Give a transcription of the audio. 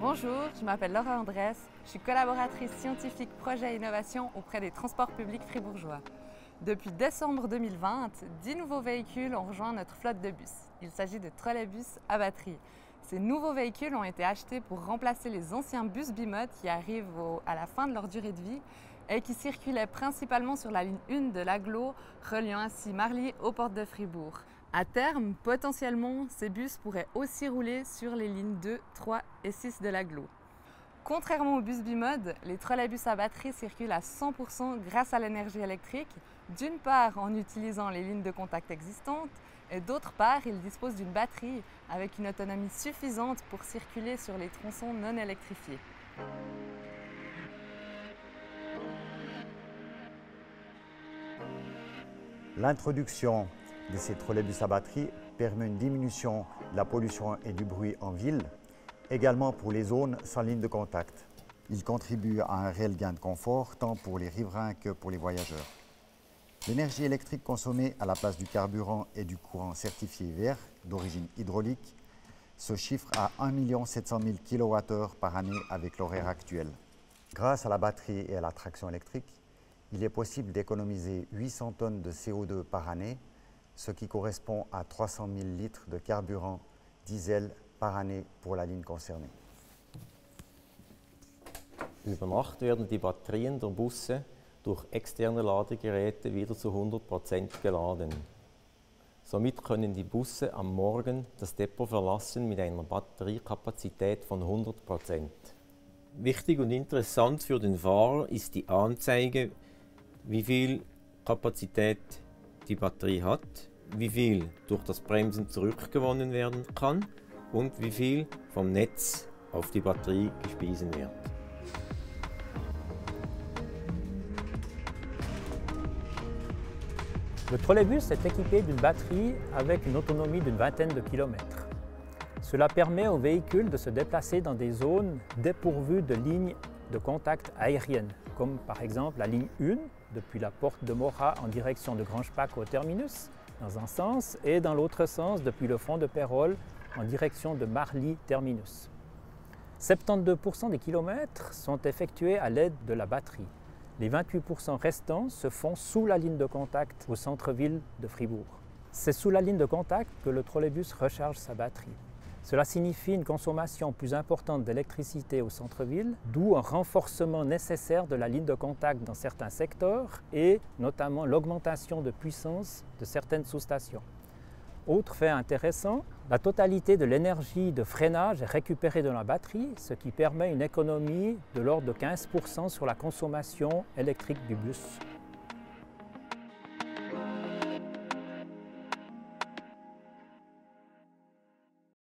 Bonjour, je m'appelle Laura Andrès, je suis collaboratrice scientifique projet et innovation auprès des transports publics fribourgeois. Depuis décembre 2020, 10 nouveaux véhicules ont rejoint notre flotte de bus. Il s'agit de trolleybus à batterie. Ces nouveaux véhicules ont été achetés pour remplacer les anciens bus bimodes qui arrivent à la fin de leur durée de vie et qui circulaient principalement sur la ligne 1 de l'agglo, reliant ainsi Marly aux portes de Fribourg. À terme, potentiellement, ces bus pourraient aussi rouler sur les lignes 2, 3 et 6 de l'agglo. Contrairement aux bus bimodes, les trolleybus à batterie circulent à 100% grâce à l'énergie électrique, d'une part en utilisant les lignes de contact existantes et d'autre part, ils disposent d'une batterie avec une autonomie suffisante pour circuler sur les tronçons non électrifiés. L'introduction de ces trolleybus à batterie permet une diminution de la pollution et du bruit en ville, également pour les zones sans ligne de contact. Il contribue à un réel gain de confort tant pour les riverains que pour les voyageurs. L'énergie électrique consommée à la place du carburant et du courant certifié vert d'origine hydraulique se chiffre à 1 700 000 kWh par année avec l'horaire actuel. Grâce à la batterie et à la traction électrique, il est possible d'économiser 800 tonnes de CO2 par année, ce qui correspond à 300 000 litres de carburant diesel par année pour la ligne concernée. Über Nacht werden die Batterien der Busse durch externe Ladegeräte wieder zu 100% geladen. Somit können die Busse am Morgen das Depot verlassen mit einer Batteriekapazität von 100%. Wichtig und interessant für den Fahrer ist die Anzeige, wie viel Kapazität die Batterie hat, wie viel durch das Bremsen zurückgewonnen werden kann und wie viel vom Netz auf die Batterie gespeisen wird. Le trolleybus est équipé d'une batterie avec une autonomie d'une vingtaine de kilomètres. Cela permet aux véhicules de se déplacer dans des zones dépourvues de lignes de contact aériennes, comme par exemple la ligne 1, depuis la porte de Mora en direction de Grange-Pac au terminus, dans un sens, et dans l'autre sens, depuis le front de Pérol en direction de Marly terminus. 72% des kilomètres sont effectués à l'aide de la batterie. Les 28% restants se font sous la ligne de contact au centre-ville de Fribourg. C'est sous la ligne de contact que le trolleybus recharge sa batterie. Cela signifie une consommation plus importante d'électricité au centre-ville, d'où un renforcement nécessaire de la ligne de contact dans certains secteurs et notamment l'augmentation de puissance de certaines sous-stations. Autre fait intéressant, la totalité de l'énergie de freinage est récupérée dans la batterie, ce qui permet une économie de l'ordre de 15% sur la consommation électrique du bus.